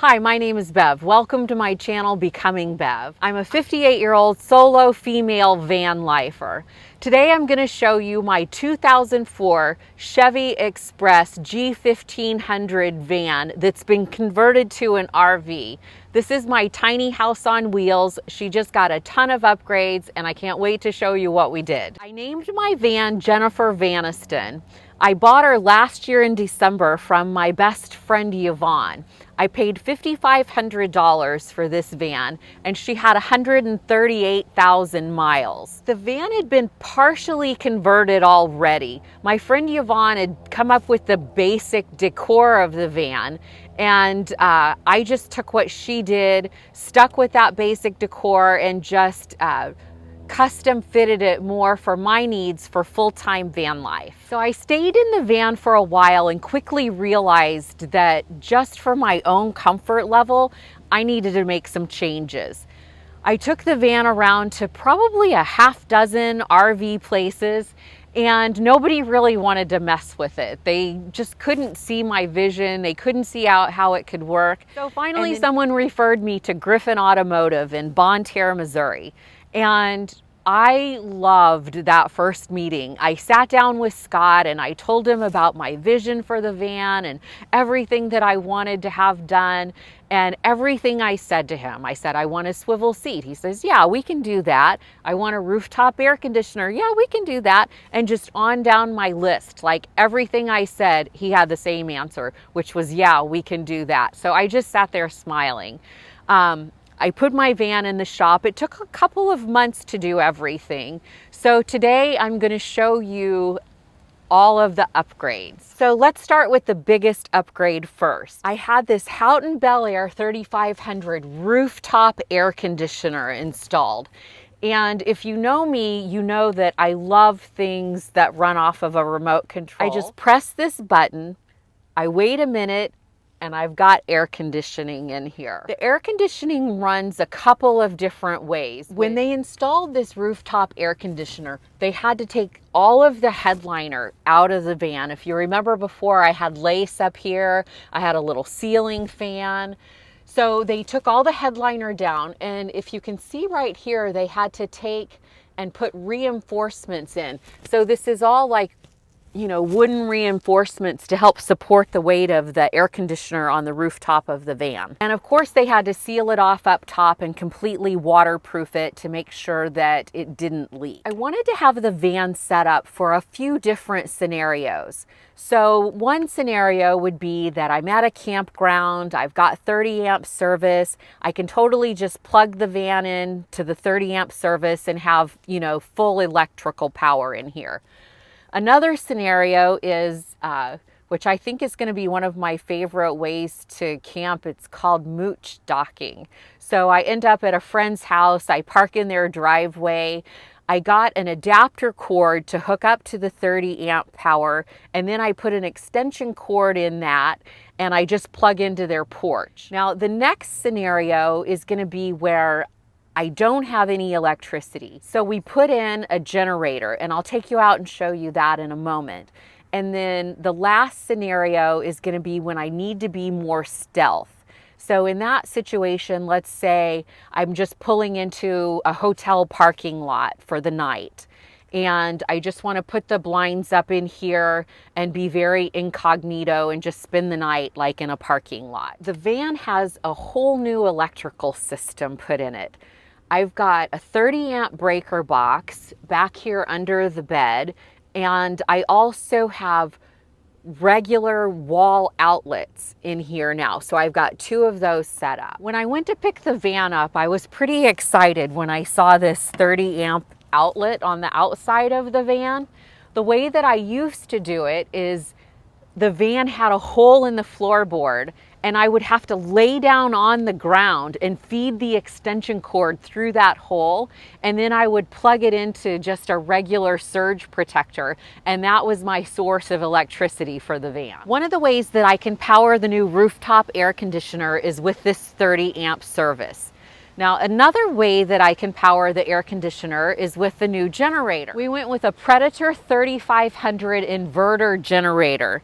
Hi, my name is Bev. Welcome to my channel, Becoming Bev. I'm a 58-year-old solo female van lifer. Today I'm going to show you my 2004 Chevy Express G1500 van that's been converted to an RV. This is my tiny house on wheels. She just got a ton of upgrades and I can't wait to show you what we did. I named my van Jennifer Vaniston. I bought her last year in December from my best friend Yvonne. I paid $5,500 for this van and she had 138,000 miles. The van had been partially converted already. My friend Yvonne had come up with the basic decor of the van and I just took what she did, stuck with that basic decor and just custom fitted it more for my needs for full-time van life. So I stayed in the van for a while and quickly realized that just for my own comfort level, I needed to make some changes. I took the van around to probably a half dozen RV places and nobody really wanted to mess with it. They just couldn't see my vision. They couldn't see out how it could work. So finally someone referred me to Griffen Automotive in Bonne Terre, Missouri. And I loved that first meeting. I sat down with Scott and I told him about my vision for the van and everything that I wanted to have done and everything I said to him. I said, I want a swivel seat. He says, yeah, we can do that. I want a rooftop air conditioner. Yeah, we can do that. And just on down my list, like everything I said, he had the same answer, which was, yeah, we can do that. So I just sat there smiling. I put my van in the shop. It took a couple of months to do everything. So today I'm going to show you all of the upgrades. So let's start with the biggest upgrade first. I had this Houghton Bel Air 3500 rooftop air conditioner installed. And if you know me, you know that I love things that run off of a remote control. I just press this button, I wait a minute, and I've got air conditioning in here. The air conditioning runs a couple of different ways. When they installed this rooftop air conditioner, they had to take all of the headliner out of the van. If you remember before, I had lace up here, I had a little ceiling fan. So they took all the headliner down, and if you can see right here, they had to take and put reinforcements in. So this is all like, you know, wooden reinforcements to help support the weight of the air conditioner on the rooftop of the van. And of course they had to seal it off up top and completely waterproof it to make sure that it didn't leak. I wanted to have the van set up for a few different scenarios. So one scenario would be that I'm at a campground, I've got 30 amp service, I can totally just plug the van in to the 30 amp service and have, you know, full electrical power in here. Another scenario is, which I think is going to be one of my favorite ways to camp, it's called mooch docking. So I end up at a friend's house, I park in their driveway, I got an adapter cord to hook up to the 30 amp power, and then I put an extension cord in that, and I just plug into their porch. Now the next scenario is going to be where I don't have any electricity. So we put in a generator, and I'll take you out and show you that in a moment. And then the last scenario is going to be when I need to be more stealth. So in that situation, let's say I'm just pulling into a hotel parking lot for the night. And I just want to put the blinds up in here and be very incognito and just spend the night like in a parking lot. The van has a whole new electrical system put in it. I've got a 30 amp breaker box back here under the bed, and I also have regular wall outlets in here now. So I've got two of those set up. When I went to pick the van up, I was pretty excited when I saw this 30 amp outlet on the outside of the van. The way that I used to do it is the van had a hole in the floorboard and I would have to lay down on the ground and feed the extension cord through that hole, and then I would plug it into just a regular surge protector, and that was my source of electricity for the van. One of the ways that I can power the new rooftop air conditioner is with this 30 amp service. Now, another way that I can power the air conditioner is with the new generator. We went with a Predator 3500 inverter generator.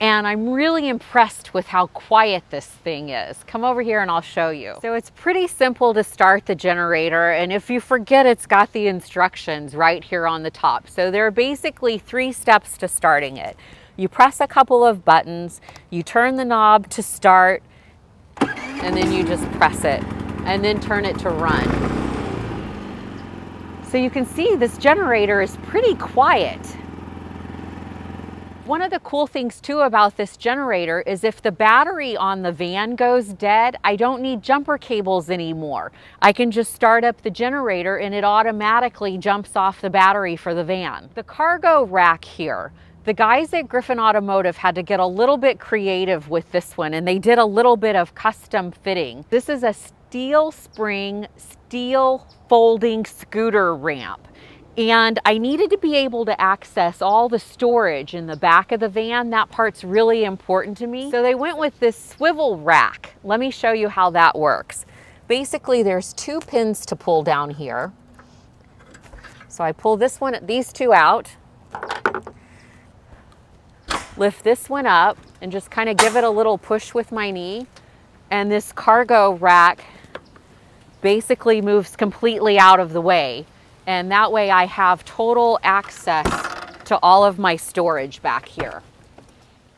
And I'm really impressed with how quiet this thing is. Come over here and I'll show you. So it's pretty simple to start the generator, and if you forget, it's got the instructions right here on the top. So there are basically 3 steps to starting it. You press a couple of buttons, you turn the knob to start, and then you just press it and then turn it to run. So you can see this generator is pretty quiet. One of the cool things too about this generator is if the battery on the van goes dead, I don't need jumper cables anymore. I can just start up the generator and it automatically jumps off the battery for the van. The cargo rack here, the guys at Griffen Automotive had to get a little bit creative with this one, and they did a little bit of custom fitting. This is a steel spring, steel folding scooter ramp. And I needed to be able to access all the storage in the back of the van. That part's really important to me. So they went with this swivel rack. Let me show you how that works. Basically, there's 2 pins to pull down here. So I pull these 2 out, lift this one up, and just kind of give it a little push with my knee. And this cargo rack basically moves completely out of the way. And that way I have total access to all of my storage back here.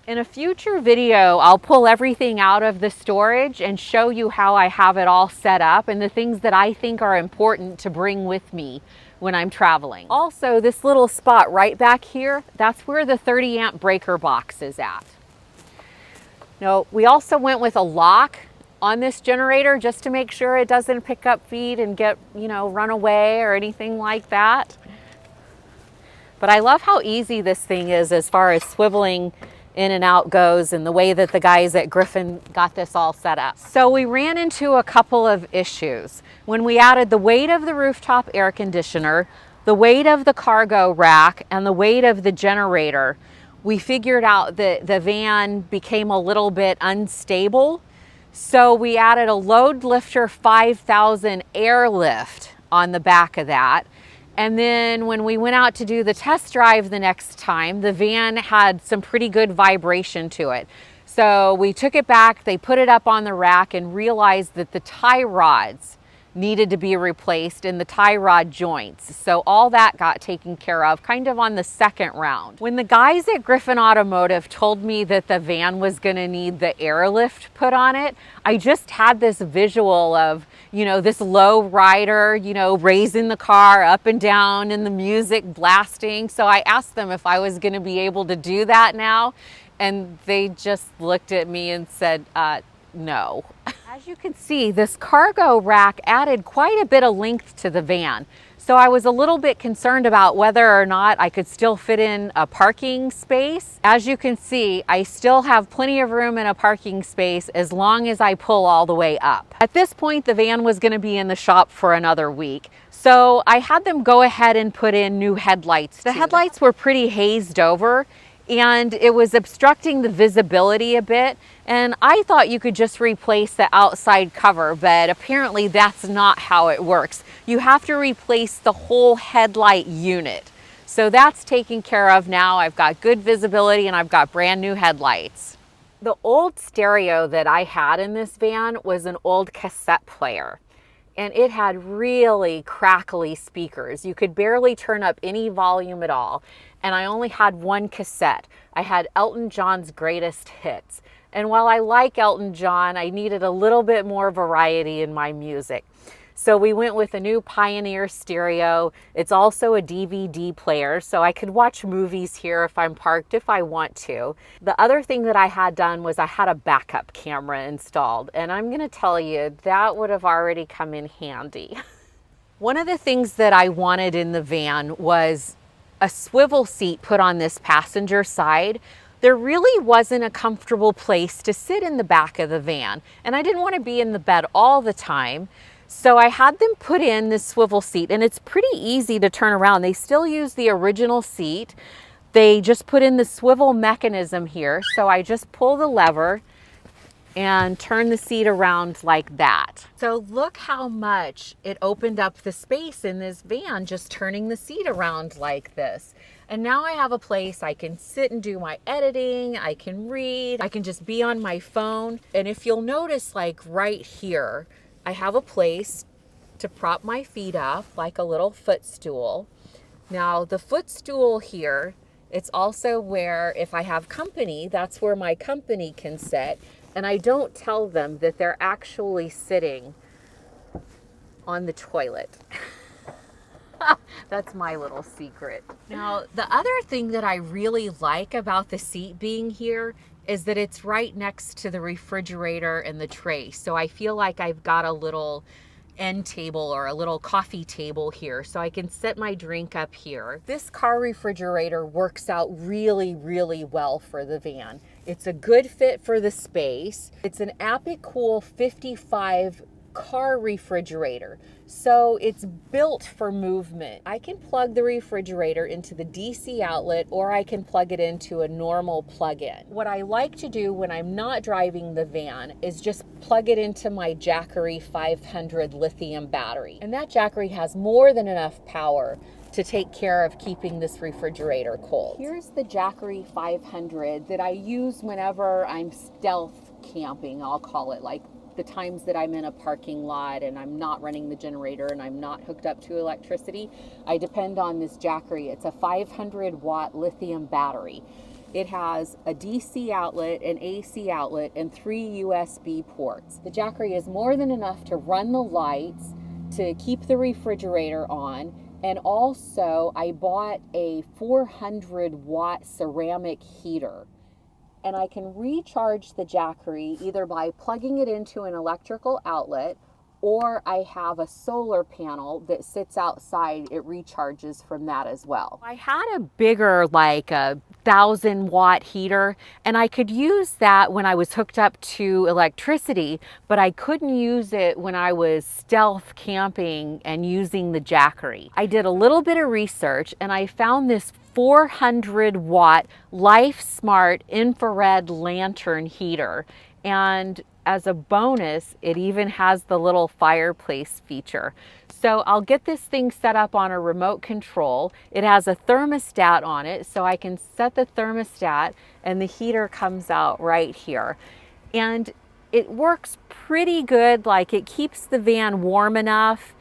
In a future video, I'll pull everything out of the storage and show you how I have it all set up and the things that I think are important to bring with me when I'm traveling. Also, this little spot right back here, that's where the 30 amp breaker box is at. Now, we also went with a lock on this generator just to make sure it doesn't pick up feed and get, run away or anything like that. But I love how easy this thing is as far as swiveling in and out goes, and the way that the guys at Griffen got this all set up. So we ran into a couple of issues. When we added the weight of the rooftop air conditioner, the weight of the cargo rack, and the weight of the generator, we figured out that the van became a little bit unstable. So we added a load lifter 5000 airlift on the back of that. And then when we went out to do the test drive the next time, the van had some pretty good vibration to it. So we took it back, they put it up on the rack and realized that the tie rods needed to be replaced in the tie rod joints. So all that got taken care of kind of on the second round. When the guys at Griffen Automotive told me that the van was gonna need the airlift put on it, I just had this visual of, this low rider, raising the car up and down and the music blasting. So I asked them if I was gonna be able to do that now. And they just looked at me and said, no. As you can see, this cargo rack added quite a bit of length to the van. So I was a little bit concerned about whether or not I could still fit in a parking space. As you can see, I still have plenty of room in a parking space as long as I pull all the way up. At this point, the van was going to be in the shop for another week. So I had them go ahead and put in new headlights. The headlights were pretty hazed over, and it was obstructing the visibility a bit. And I thought you could just replace the outside cover, but apparently that's not how it works. You have to replace the whole headlight unit. So that's taken care of now. I've got good visibility and I've got brand new headlights. The old stereo that I had in this van was an old cassette player. And it had really crackly speakers. You could barely turn up any volume at all. And I only had one cassette. I had Elton John's greatest hits. And while I like Elton John, I needed a little bit more variety in my music. So we went with a new Pioneer stereo. It's also a DVD player, so I could watch movies here if I'm parked if I want to. The other thing that I had done was I had a backup camera installed, and I'm gonna tell you, that would have already come in handy. One of the things that I wanted in the van was a swivel seat put on this passenger side. There really wasn't a comfortable place to sit in the back of the van, and I didn't want to be in the bed all the time. So I had them put in this swivel seat, and it's pretty easy to turn around. They still use the original seat. They just put in the swivel mechanism here. So I just pull the lever and turn the seat around like that. So look how much it opened up the space in this van just turning the seat around like this. And now I have a place I can sit and do my editing, I can read, I can just be on my phone. And if you'll notice, like right here, I have a place to prop my feet up like a little footstool. Now the footstool here, it's also where if I have company, that's where my company can sit. And I don't tell them that they're actually sitting on the toilet. That's my little secret. Now, the other thing that I really like about the seat being here is that it's right next to the refrigerator and the tray. So I feel like I've got a little end table or a little coffee table here, so I can set my drink up here. This car refrigerator works out really, really well for the van. It's a good fit for the space. It's an Apicool 55 car refrigerator, so it's built for movement. I can plug the refrigerator into the DC outlet, or I can plug it into a normal plug-in. What I like to do when I'm not driving the van is just plug it into my Jackery 500 lithium battery, and that Jackery has more than enough power to take care of keeping this refrigerator cold. Here's the Jackery 500 that I use whenever I'm stealth camping, I'll call it, like the times that I'm in a parking lot and I'm not running the generator and I'm not hooked up to electricity. I depend on this Jackery. It's a 500 watt lithium battery. It has a DC outlet, an AC outlet, and 3 USB ports. The Jackery is more than enough to run the lights, to keep the refrigerator on, and also I bought a 400 watt ceramic heater. And I can recharge the Jackery either by plugging it into an electrical outlet, or I have a solar panel that sits outside. It recharges from that as well. I had a bigger, like a 1,000 watt heater, and I could use that when I was hooked up to electricity, but I couldn't use it when I was stealth camping and using the Jackery. I did a little bit of research and I found this 400 watt LifeSmart infrared lantern heater, and as a bonus it even has the little fireplace feature. So I'll get this thing set up on a remote control. It has a thermostat on it, so I can set the thermostat and the heater comes out right here, and it works pretty good. Like, it keeps the van warm enough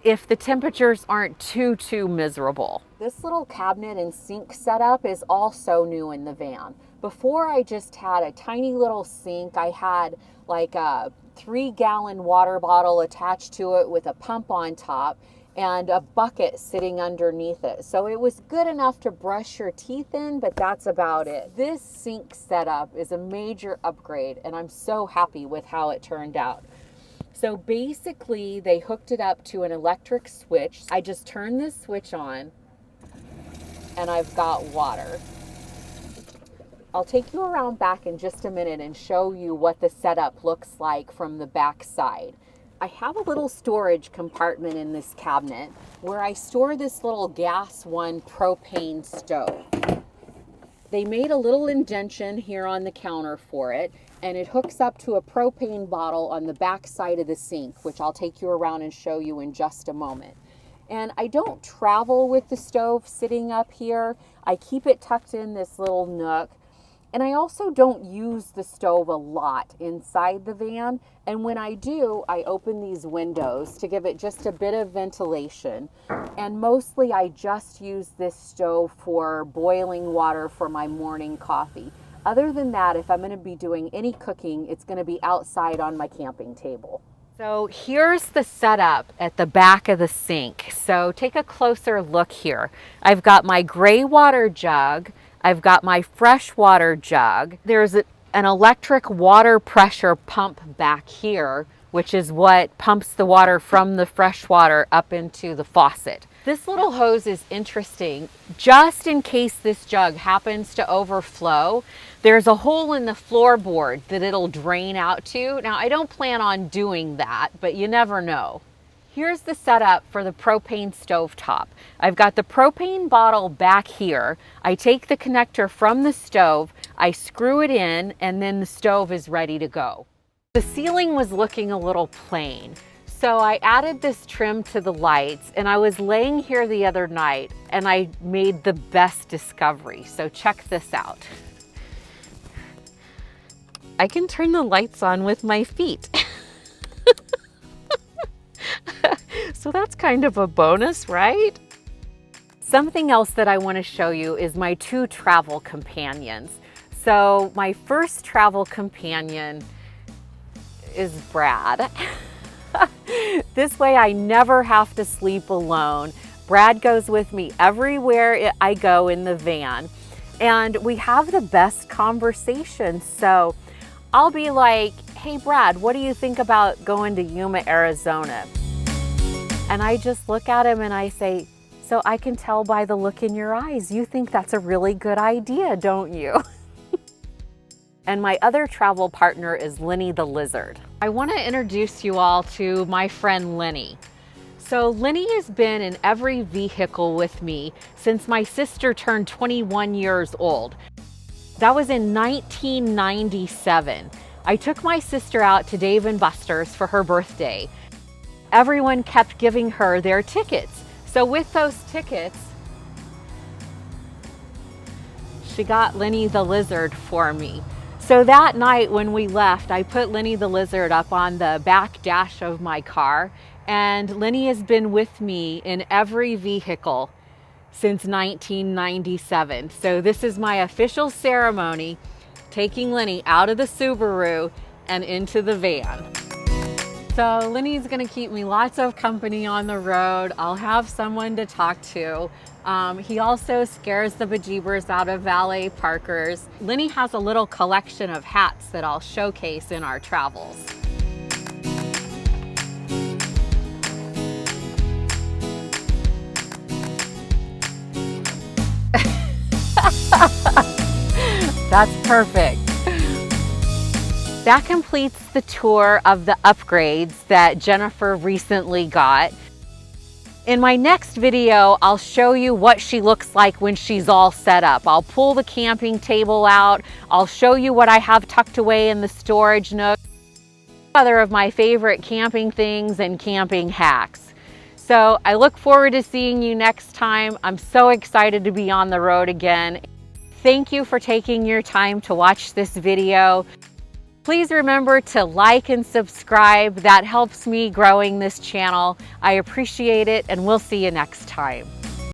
if the temperatures aren't too miserable. This little cabinet and sink setup is also new in the van. Before, I just had a tiny little sink. I had like a 3-gallon water bottle attached to it with a pump on top and a bucket sitting underneath it. So it was good enough to brush your teeth in, but that's about it. This sink setup is a major upgrade, and I'm so happy with how it turned out. So basically, they hooked it up to an electric switch. I just turn this switch on and I've got water. I'll take you around back in just a minute and show you what the setup looks like from the back side. I have a little storage compartment in this cabinet where I store this little Gas One propane stove. They made a little indention here on the counter for it, and it hooks up to a propane bottle on the back side of the sink, which I'll take you around and show you in just a moment. And I don't travel with the stove sitting up here. I keep it tucked in this little nook. And I also don't use the stove a lot inside the van. And when I do, I open these windows to give it just a bit of ventilation. And mostly I just use this stove for boiling water for my morning coffee. Other than that, if I'm going to be doing any cooking, it's going to be outside on my camping table. So here's the setup at the back of the sink. So take a closer look here. I've got my gray water jug. I've got my fresh water jug. There's an electric water pressure pump back here, which is what pumps the water from the fresh water up into the faucet. This little hose is interesting. Just in case this jug happens to overflow, there's a hole in the floorboard that it'll drain out to. Now, I don't plan on doing that, but you never know. Here's the setup for the propane stovetop. I've got the propane bottle back here. I take the connector from the stove, I screw it in, and then the stove is ready to go. The ceiling was looking a little plain, So I added this trim to the lights, and I was laying here the other night and I made the best discovery. So check this out. I can turn the lights on with my feet. So that's kind of a bonus, right? Something else that I want to show you is my two travel companions. So my first travel companion is Brad. This way I never have to sleep alone. Brad goes with me everywhere I go in the van, and we have the best conversations. So I'll be like, hey Brad, what do you think about going to Yuma, Arizona? And I just look at him and I say, so I can tell by the look in your eyes, you think that's a really good idea, don't you? And my other travel partner is Lenny the Lizard. I want to introduce you all to my friend Lenny. So Lenny has been in every vehicle with me since my sister turned 21 years old. That was in 1997. I took my sister out to Dave & Buster's for her birthday. Everyone kept giving her their tickets. So with those tickets, she got Lenny the Lizard for me. So that night when we left, I put Lenny the Lizard up on the back dash of my car, and Lenny has been with me in every vehicle since 1997. So this is my official ceremony, taking Lenny out of the Subaru and into the van. So Lenny's gonna keep me lots of company on the road. I'll have someone to talk to. He also scares the bejeebers out of valet parkers. Lenny has a little collection of hats that I'll showcase in our travels. That's perfect. That completes the tour of the upgrades that Jennifer recently got. In my next video, I'll show you what she looks like when she's all set up. I'll pull the camping table out. I'll show you what I have tucked away in the storage nook. Other of my favorite camping things and camping hacks. So I look forward to seeing you next time. I'm so excited to be on the road again. Thank you for taking your time to watch this video. Please remember to like and subscribe. That helps me growing this channel. I appreciate it, and we'll see you next time.